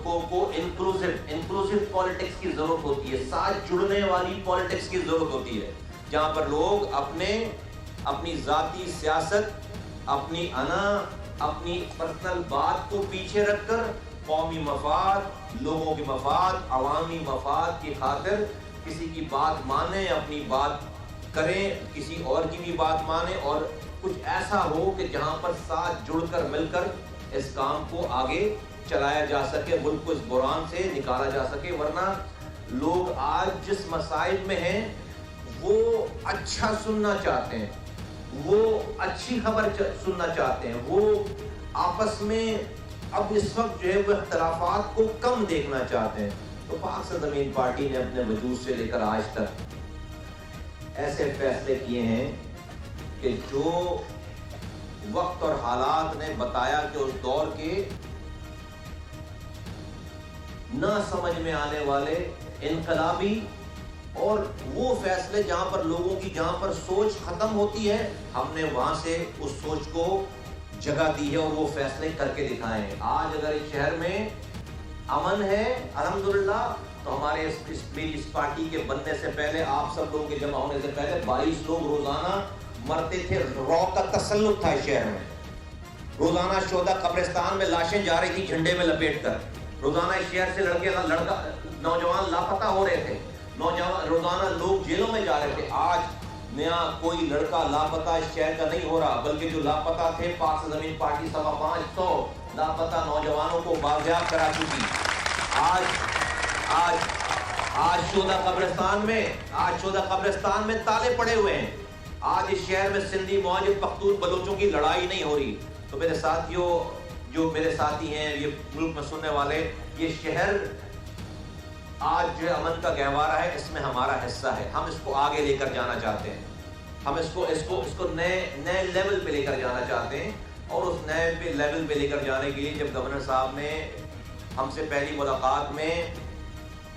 ملکوں کو inclusive politics کی ضرورت ہوتی ہے، ساتھ جڑنے والی پالیٹکس کی ضرورت ہوتی ہے، جہاں پر لوگ اپنی ذاتی سیاست، اپنی اپنی پرسنل بات کو پیچھے رکھ کر قومی مفاد، لوگوں کے مفاد، عوامی مفاد کی خاطر کسی کی بات مانیں، اپنی بات کریں، کسی اور کی بھی بات مانیں، اور کچھ ایسا ہو کہ جہاں پر ساتھ جڑ کر مل کر اس کام کو آگے چلایا جا سکے، ملک کو اس بحران سے نکالا جا سکے۔ ورنہ لوگ آج جس مسائل میں ہیں وہ اچھا سننا چاہتے ہیں، وہ اچھی خبر سننا چاہتے ہیں، وہ آپس میں اب اس وقت جو ہے وہ اختلافات کو کم دیکھنا چاہتے ہیں۔ تو پاک زمین پارٹی نے اپنے وجود سے لے کر آج تک ایسے فیصلے کیے ہیں کہ جو وقت اور حالات نے بتایا کہ اس دور کے نہ سمجھ میں آنے والے انقلابی، اور وہ فیصلے جہاں پر لوگوں کی جہاں پر سوچ ختم ہوتی ہے، ہم نے وہاں سے اس سوچ کو جگہ دی ہے اور وہ فیصلے کر کے دکھائے ہیں۔ آج اگر اس شہر میں امن ہے الحمدللہ، تو ہمارے اس پارٹی کے بننے سے پہلے، آپ سب لوگوں کے جمع ہونے سے پہلے 22 لوگ روزانہ مرتے تھے۔ رعب کا تسلط تھا اس شہر میں، روزانہ شہداء قبرستان میں لاشیں جا رہی تھی جھنڈے میں لپیٹ کر، روزانہ اس شہر سے نوجوان لاپتہ ہو رہے تھے، روزانہ لوگ جیلوں میں جا رہے تھے۔ آج نیا کوئی لڑکا لاپتہ اس شہر کا نہیں ہو رہا، بلکہ جو لاپتہ تھے، پاک زمین پارٹی 550 لاپتہ نوجوانوں کو بازیاب کرا چکی۔ آج شہداء قبرستان میں تالے پڑے ہوئے ہیں۔ آج اس شہر میں سندھی، مہاجر، پختون، بلوچوں کی لڑائی نہیں ہو رہی۔ تو میرے ساتھیوں، جو میرے ساتھی ہیں، یہ ملک میں سننے والے، یہ شہر آج جو امن کا گہوارہ ہے، اس میں ہمارا حصہ ہے۔ ہم اس کو آگے لے کر جانا چاہتے ہیں، ہم اس کو نئے لیول پہ لے کر جانا چاہتے ہیں۔ اور اس نئے لیول پہ لے کر جانے کے لیے جب گورنر صاحب نے ہم سے پہلی ملاقات میں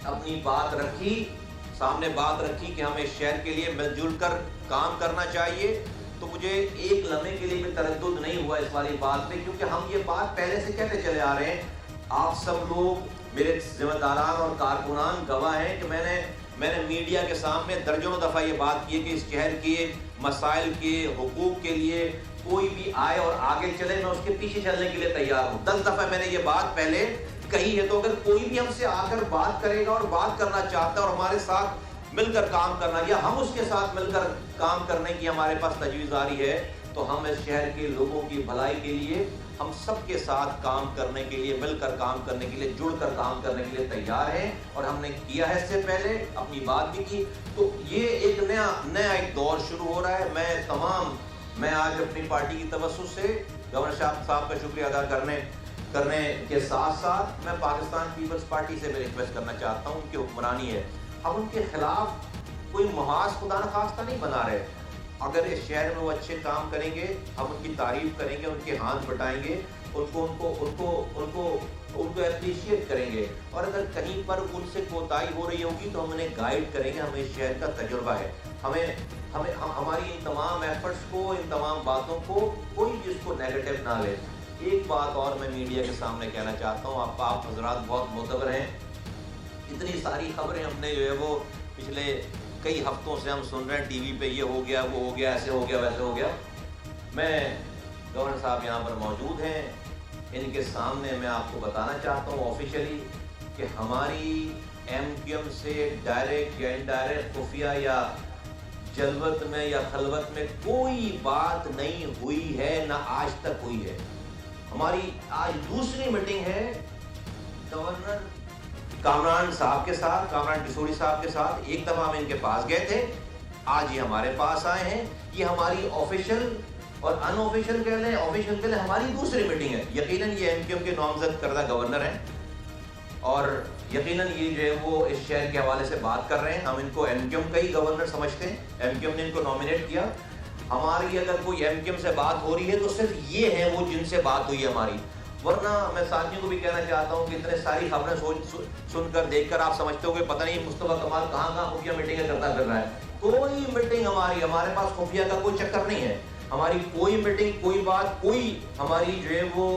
اپنی بات رکھی، سامنے بات رکھی کہ ہمیں شہر کے لیے مل جل کر کام کرنا چاہیے، تو مجھے ایک لمحے کے لیے بھی تردد نہیں ہوا اس والی بات پہ، کیونکہ ہم یہ بات پہلے سے کہتے چلے آ رہے ہیں۔ آپ سب لوگ، میرے ذمہ داران اور کارکنان گواہ ہیں کہ میں نے میڈیا کے سامنے درجنوں دفعہ یہ بات کی ہے کہ اس شہر کے مسائل کے، حقوق کے لیے کوئی بھی آئے اور آگے چلے، میں اس کے پیچھے چلنے کے لیے تیار ہوں۔ 10 دفعہ میں نے یہ بات پہلے کہی ہے۔ تو اگر کوئی بھی ہم سے آ کر بات کرے گا اور بات کرنا چاہتا ہے اور ہمارے ساتھ مل کر کام کرنا، یا ہم اس کے ساتھ مل کر کام کرنے کی ہمارے پاس تجویز آ رہی ہے، تو ہم اس شہر کے لوگوں کی بھلائی کے لیے، ہم سب کے ساتھ کام کرنے کے لیے، مل کر کام کرنے کے لیے، جڑ کر کام کرنے کے لیے تیار ہیں، اور ہم نے کیا ہے اس سے پہلے، اپنی بات بھی کی۔ تو یہ ایک نیا ایک دور شروع ہو رہا ہے۔ میں آج اپنی پارٹی کی توسط سے گورنر صاحب کا شکریہ ادا کرنے کے ساتھ ساتھ میں پاکستان پیپلز پارٹی سے بھی ریکویسٹ کرنا چاہتا ہوں۔ ان کی حکمرانی ہے، ہم ان کے خلاف کوئی محاذ خدا نخواستہ نہیں بنا رہے۔ اگر اس شہر میں وہ اچھے کام کریں گے، ہم ان کی تعریف کریں گے، ان کے ہاتھ بٹائیں گے، ان کو اپریشیٹ کریں گے، اور اگر کہیں پر ان سے کوتاہی ہو رہی ہوگی تو ہم انہیں گائیڈ کریں گے۔ ہمیں اس شہر کا تجربہ ہے، ہماری ان تمام ایفرٹس کو، ان تمام باتوں کو کوئی بھی اس کو نیگیٹو نہ لے۔ ایک بات اور میں میڈیا کے سامنے کہنا چاہتا ہوں، آپ حضرات بہت معتبر ہیں، اتنی ساری خبریں ہم نے جو ہے وہ پچھلے کئی ہفتوں سے ہم سن رہے ہیں، ٹی وی پہ یہ ہو گیا، وہ ہو گیا، ایسے ہو گیا، ویسے ہو گیا۔ میں گورنر صاحب یہاں پر موجود ہیں، ان کے سامنے میں آپ کو بتانا چاہتا ہوں آفیشلی کہ ہماری ایم کیو ایم سے ڈائریکٹ یا انڈائریکٹ، خفیہ یا جلوت میں یا خلوت میں کوئی بات نہیں ہوئی ہے، نہ آج تک ہوئی ہے۔ ہماری آج دوسری میٹنگ ہے گورنر کامران صاحب کے ساتھ، کامران ڈسوری صاحب کے ساتھ۔ ایک دفعہ ہم ان کے پاس گئے تھے، آج یہ ہمارے پاس آئے ہیں۔ یہ ہماری آفیشل اور ان آفیشل کہہ لیں، آفیشل کہہ لیں، ہماری دوسری میٹنگ ہے۔ یقیناً یہ ایم کیو ایم کے نامزد کردہ گورنر ہیں، اور یقیناً یہ جو ہے وہ اس شہر کے حوالے سے بات کر رہے ہیں۔ ہم ان کو ایم کیو ایم کا ہی گورنر سمجھتے ہیں، ایم کیو ایم نے ان کو نامینیٹ کیا۔ ہماری اگر کوئی ایم کیو ایم سے بات ہو رہی ہے تو صرف یہ ہے وہ جن سے بات ہوئی ہے ہماری۔ ورنہ میں ساتھیوں کو بھی کہنا چاہتا ہوں کہ اتنے ساری خبریں سن کر، دیکھ کر آپ سمجھتے ہو کہ پتہ نہیں مصطفیٰ کمال کہاں خفیہ میٹنگیں کرتا پھر رہا ہے۔ کوئی میٹنگ ہمارے پاس خفیہ کا کوئی چکر نہیں ہے۔ ہماری کوئی میٹنگ، کوئی بات، کوئی ہماری جو ہے وہ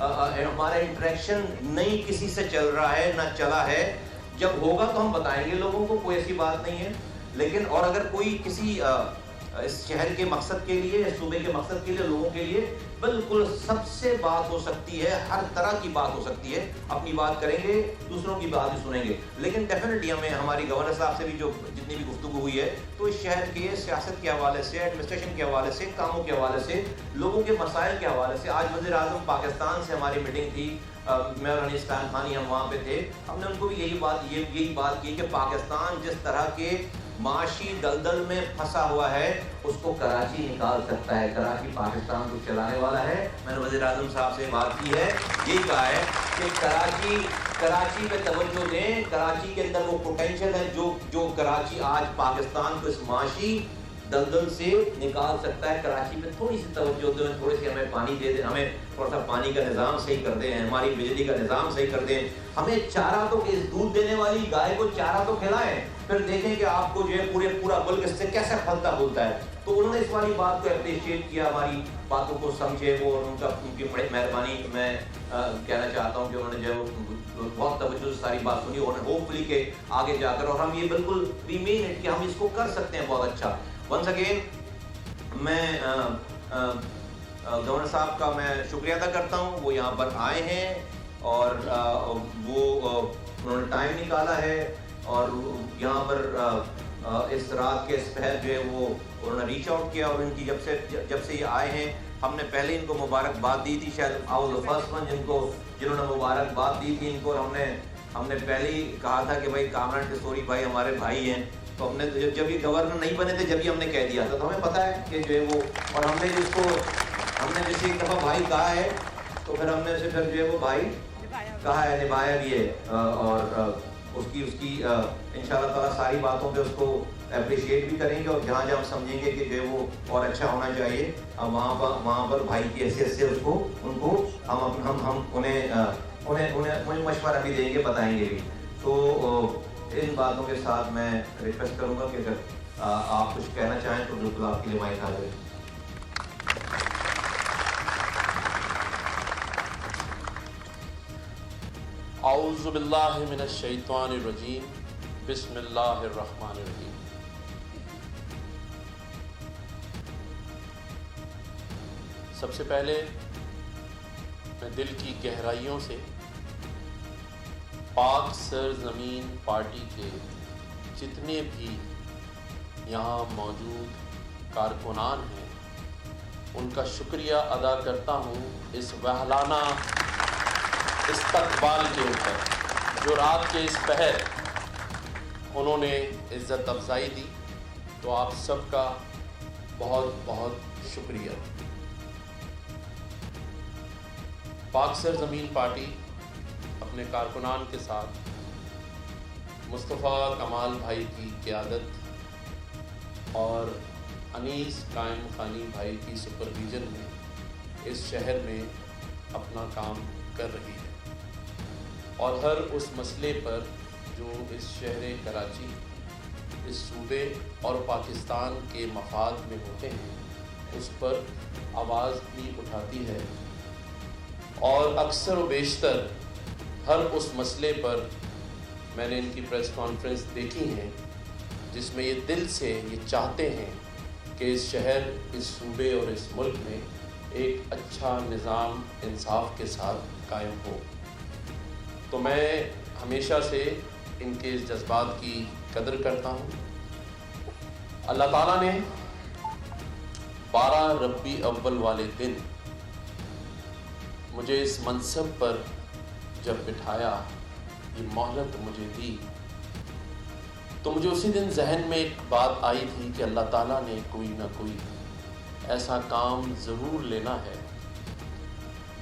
ہمارا انٹریکشن نہیں کسی سے چل رہا ہے نہ چلا ہے. جب ہوگا تو ہم بتائیں گے لوگوں کو, کوئی ایسی بات نہیں ہے. لیکن اور اگر کوئی کسی اس شہر کے مقصد کے لیے, صوبے کے مقصد کے لیے, لوگوں کے لیے بالکل سب سے بات ہو سکتی ہے, ہر طرح کی بات ہو سکتی ہے. اپنی بات کریں گے, دوسروں کی بات بھی سنیں گے. لیکن ڈیفینیٹلی ہمیں ہماری گورنر صاحب سے بھی جو جتنی بھی گفتگو ہوئی ہے تو اس شہر کے سیاست کے حوالے سے, ایڈمنسٹریشن کے حوالے سے, کاموں کے حوالے سے, لوگوں کے مسائل کے حوالے سے. آج وزیر اعظم پاکستان سے ہماری میٹنگ تھی, میں اور انیس خانی ہم وہاں پہ تھے. ہم نے ان کو بھی یہی بات کی کہ پاکستان جس طرح کے معاشی دلدل میں پھنسا ہوا ہے اس کو کراچی نکال سکتا ہے. کراچی پاکستان کو چلانے والا ہے. میں نے وزیر اعظم صاحب سے بات کی ہے, یہی کہا ہے کہ کراچی پہ توجہ دیں. کراچی کے اندر وہ پوٹینشیل ہے جو کراچی آج پاکستان کو اس معاشی دلدل سے نکال سکتا ہے. کراچی پہ تھوڑی سی توجہ دیں, تھوڑے سے ہمیں پانی دے دیں, ہمیں تھوڑا سا پانی کا نظام صحیح کر دیں, ہماری بجلی کا نظام صحیح کر دیں, ہمیں چارہ تو, اس دودھ دینے والی گائے کو چارہ تو کھلائیں, پھر دیکھیں کہ آپ کو جو ہے پورا ملک اس سے کیسے پھلتا پھولتا ہے. تو انہوں نے اس والی بات کو اپریشیٹ کیا, ہماری باتوں کو سمجھے وہ, اور ان کی بڑی مہربانی میں کہنا چاہتا ہوں کہ انہوں نے جو ہے بہت توجہ سے ساری بات سنی, اور ہوپ فلی کہ آگے جا کر, اور ہم یہ بالکل وی مین اٹ کہ ہم اس کو کر سکتے ہیں بہت اچھا. ونس اگین میں گورنر صاحب کا میں شکریہ ادا کرتا ہوں. وہ یہاں پر آئے ہیں اور وہ انہوں نے ٹائم نکالا ہے, اور یہاں پر اس رات کے اس پہر جو ہے وہ انہوں نے ریچ آؤٹ کیا. اور ان کی جب سے یہ آئے ہیں, ہم نے پہلے ان کو مبارکباد دی تھی, شاید I was the first one جنہوں نے مبارکباد دی تھی ان کو. ہم نے پہلے ہی کہا تھا کہ بھائی کامران ٹسوری بھائی ہمارے بھائی ہیں. تو ہم نے جب یہ گورنر نہیں بنے تھے, جب ہی ہم نے کہہ دیا تھا, تو ہمیں پتہ ہے کہ جو ہے وہ, اور ہم نے جسے ایک دفعہ بھائی کہا ہے تو پھر ہم نے اسے پھر جو ہے وہ بھائی کہا ہے, نبھایا بھی ہے. اور اس کی انشاءاللہ تعالیٰ ساری باتوں پہ اس کو اپریشیٹ بھی کریں گے, اور جہاں ہم سمجھیں گے کہ جو ہے وہ اور اچھا ہونا چاہیے, وہاں پر بھائی کی حیثیت سے ان کو ہم انہیں مشورہ بھی دیں گے, بتائیں گے بھی. تو ان باتوں کے ساتھ میں ریکویسٹ کروں گا کہ اگر آپ کچھ کہنا چاہیں تو بالکل آپ کے لیے مائک حاضر ہے. اعوذ باللہ من الشیطان الرجیم, بسم اللہ الرحمن الرحیم. سب سے پہلے میں دل کی گہرائیوں سے پاک سرزمین پارٹی کے جتنے بھی یہاں موجود کارکنان ہیں ان کا شکریہ ادا کرتا ہوں اس وحلانہ استقبال کے اوپر, جو رات کے اس پہر انہوں نے عزت افزائی دی. تو آپ سب کا بہت بہت شکریہ. پاک سرزمین پارٹی اپنے کارکنان کے ساتھ مصطفیٰ کمال بھائی کی قیادت اور انیس قائم خانی بھائی کی سپرویژن میں اس شہر میں اپنا کام کر رہی ہے, اور ہر اس مسئلے پر جو اس شہر کراچی, اس صوبے اور پاکستان کے مفاد میں ہوتے ہیں اس پر آواز بھی اٹھاتی ہے. اور اکثر و بیشتر ہر اس مسئلے پر میں نے ان کی پریس کانفرنس دیکھی ہیں جس میں یہ دل سے یہ چاہتے ہیں کہ اس شہر, اس صوبے اور اس ملک میں ایک اچھا نظام انصاف کے ساتھ قائم ہو. تو میں ہمیشہ سے ان کے اس جذبات کی قدر کرتا ہوں. اللہ تعالیٰ نے 12 ربیع اول والے دن مجھے اس منصب پر جب بٹھایا, یہ مہلت مجھے دی, تو مجھے اسی دن ذہن میں ایک بات آئی تھی کہ اللہ تعالیٰ نے کوئی نہ کوئی ایسا کام ضرور لینا ہے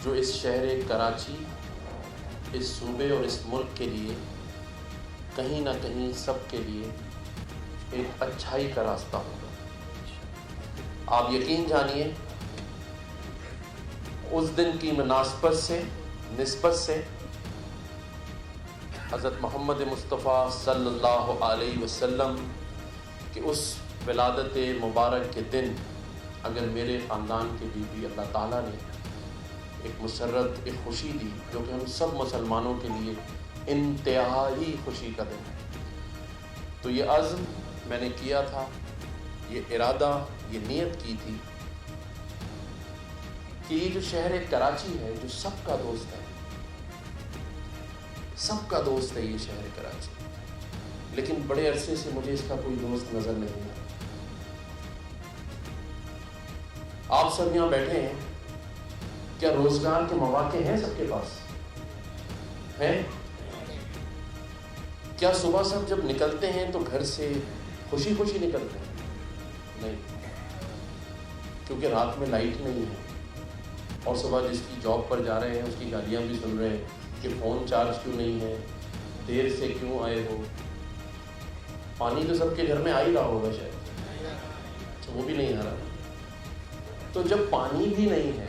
جو اس شہر کراچی, اس صوبے اور اس ملک کے لیے کہیں نہ کہیں سب کے لیے ایک اچھائی کا راستہ ہوگا. آپ یقین جانیے اس دن کی مناسبت سے, نسبت سے حضرت محمد مصطفیٰ صلی اللہ علیہ وسلم کہ اس ولادت مبارک کے دن اگر میرے خاندان کے بیوی اللہ تعالیٰ نے ایک مسرت، ایک خوشی دی جو کہ ہم سب مسلمانوں کے لیے انتہائی خوشی کا دن ہے۔ تو یہ عزم میں نے کیا تھا، یہ ارادہ، یہ نیت کی تھی کہ یہ جو شہر کراچی ہے، جو سب کا دوست ہے، سب کا دوست ہے یہ شہر کراچی، لیکن بڑے عرصے سے مجھے اس کا کوئی دوست نظر نہیں آیا۔ آپ سب یہاں بیٹھے ہیں، کیا روزگار کے مواقع ہیں سب کے پاس؟ ہیں؟ کیا صبح سب جب نکلتے ہیں تو گھر سے خوشی خوشی نکلتے ہیں؟ نہیں، کیونکہ رات میں لائٹ نہیں ہے، اور صبح جس کی جاب پر جا رہے ہیں اس کی گالیاں بھی سن رہے ہیں کہ فون چارج کیوں نہیں ہے، دیر سے کیوں آئے ہو۔ پانی تو سب کے گھر میں آ ہی رہا ہوگا شاید، وہ بھی نہیں آ رہا۔ تو جب پانی بھی نہیں ہے،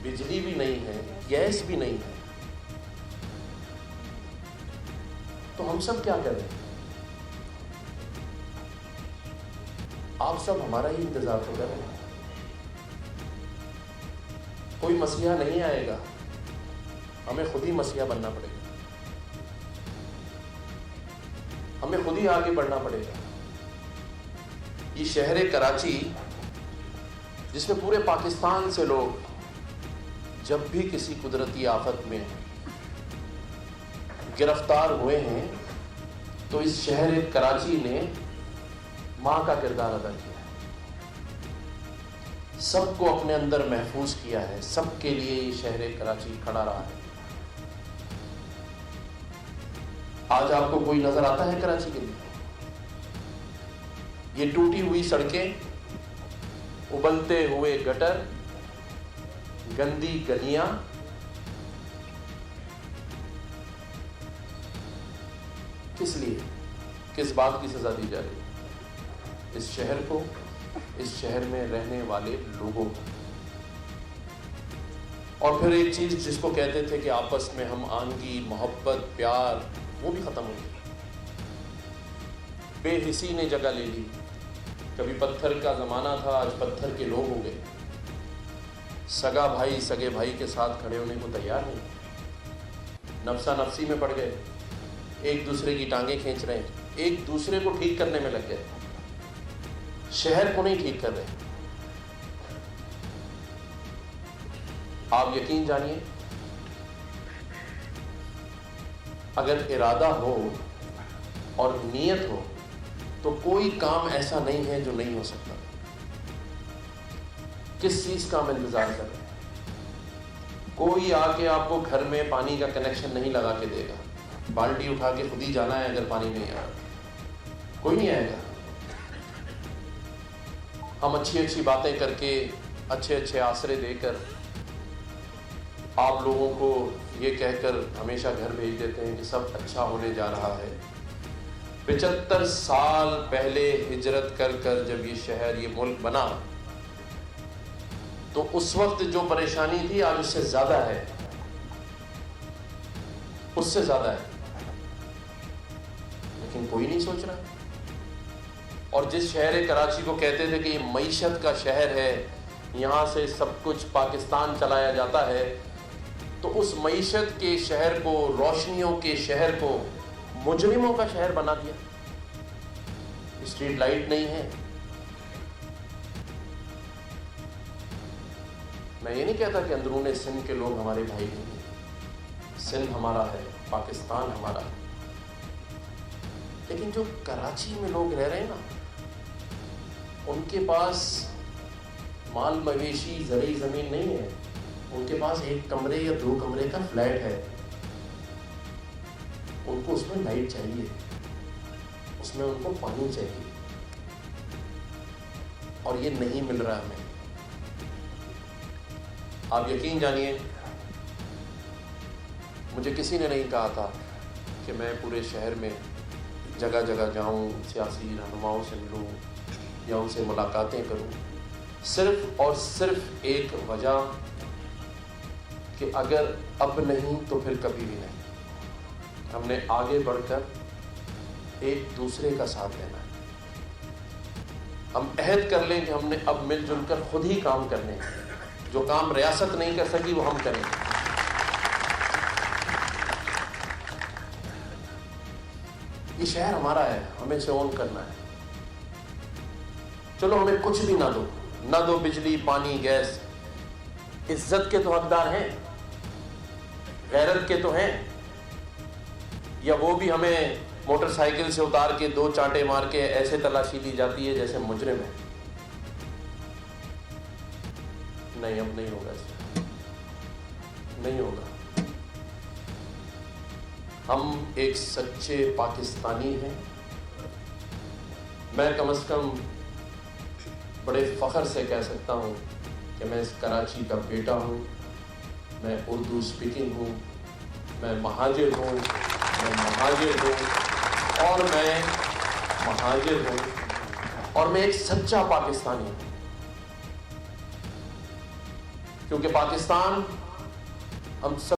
بجلی بھی نہیں ہے، گیس بھی نہیں ہے، تو ہم سب کیا کریں؟ آپ سب ہمارا ہی انتظار تو کریں۔ کوئی مسیحا نہیں آئے گا، ہمیں خود ہی مسیحا بننا پڑے گا، ہمیں خود ہی آگے بڑھنا پڑے گا۔ یہ شہر کراچی جس میں پورے پاکستان سے لوگ جب بھی کسی قدرتی آفت میں گرفتار ہوئے ہیں تو اس شہر کراچی نے ماں کا کردار ادا کیا ہے، سب کو اپنے اندر محفوظ کیا ہے، سب کے لیے یہ شہر کراچی کھڑا رہا ہے۔ آج آپ کو کوئی نظر آتا ہے کراچی کے لیے؟ یہ ٹوٹی ہوئی سڑکیں، ابلتے ہوئے گٹر، گندی گلیاں، کس لیے، کس بات کی سزا دی جا رہی ہے؟ اس شہر کو، اس شہر میں رہنے والے لوگوں کو۔ اور پھر ایک چیز جس کو کہتے تھے کہ آپس میں ہم آہنگی، محبت، پیار، وہ بھی ختم ہو گئی۔ بے حسی نے جگہ لے لی۔ کبھی پتھر کا زمانہ تھا، آج پتھر کے لوگ ہو گئے۔ سگا بھائی سگے بھائی کے ساتھ کھڑے ہونے کو تیار نہیں، نفسا نفسی میں پڑ گئے، ایک دوسرے کی ٹانگیں کھینچ رہے ہیں، ایک دوسرے کو ٹھیک کرنے میں لگ گئے، شہر کو نہیں ٹھیک کر رہے۔ آپ یقین جانیے، اگر ارادہ ہو اور نیت ہو تو کوئی کام ایسا نہیں ہے جو نہیں ہو سکتا۔ کس چیز کا ہم انتظار کر رہے ہیں؟ کوئی آ کے آپ کو گھر میں پانی کا کنیکشن نہیں لگا کے دے گا، بالٹی اٹھا کے خود ہی جانا ہے اگر پانی نہیں آ رہا، کوئی نہیں آئے گا۔ ہم اچھی اچھی باتیں کر کے، اچھے اچھے آسرے دے کر، آپ لوگوں کو یہ کہہ کر ہمیشہ گھر بھیج دیتے ہیں کہ سب اچھا ہونے جا رہا ہے۔ 75 سال پہلے ہجرت کر کر جب یہ شہر، یہ ملک بنا، تو اس وقت جو پریشانی تھی آج اس سے زیادہ ہے، اس سے زیادہ ہے، لیکن کوئی نہیں سوچ رہا۔ اور جس شہر کراچی کو کہتے تھے کہ یہ معیشت کا شہر ہے، یہاں سے سب کچھ پاکستان چلایا جاتا ہے، تو اس معیشت کے شہر کو، روشنیوں کے شہر کو مجرموں کا شہر بنا دیا۔ اسٹریٹ لائٹ نہیں ہے۔ میں یہ نہیں کہتا کہ اندرون سندھ کے لوگ ہمارے بھائی نہیں ہیں، سندھ ہمارا ہے، پاکستان ہمارا ہے، لیکن جو کراچی میں لوگ رہ رہے ہیں نا، ان کے پاس مال مویشی، زرعی زمین نہیں ہے، ان کے پاس 1 کمرے یا 2 کمرے کا فلیٹ ہے، ان کو اس میں لائٹ چاہیے، اس میں ان کو پانی چاہیے، اور یہ نہیں مل رہا ہمیں۔ آپ یقین جانیے، مجھے کسی نے نہیں کہا تھا کہ میں پورے شہر میں جگہ جگہ جاؤں، سیاسی رہنماؤں سے ملوں یا ان سے ملاقاتیں کروں، صرف اور صرف ایک وجہ کہ اگر اب نہیں تو پھر کبھی بھی نہیں۔ ہم نے آگے بڑھ کر ایک دوسرے کا ساتھ لینا ہے۔ ہم عہد کر لیں کہ ہم نے اب مل جل کر خود ہی کام کرنے ہیں، جو کام ریاست نہیں کر سکی وہ ہم کریں گے. یہ شہر ہمارا ہے, ہمیں اسے اون کرنا ہے. چلو ہمیں کچھ بھی نہ دو بجلی, پانی, گیس, عزت کے تو حقدار ہیں, غیرت کے تو ہیں. یا وہ بھی ہمیں موٹر سائیکل سے اتار کے 2 چانٹے مار کے ایسے تلاشی لی جاتی ہے جیسے مجرم ہے. نہیں, اب نہیں ہوگا, نہیں ہوگا. ہم ایک سچے پاکستانی ہیں. میں کم از کم بڑے فخر سے کہہ سکتا ہوں کہ میں اس کراچی کا بیٹا ہوں, میں اردو اسپیکنگ ہوں, میں مہاجر ہوں, اور میں ایک سچا پاکستانی ہوں. کیونکہ پاکستان ہم سب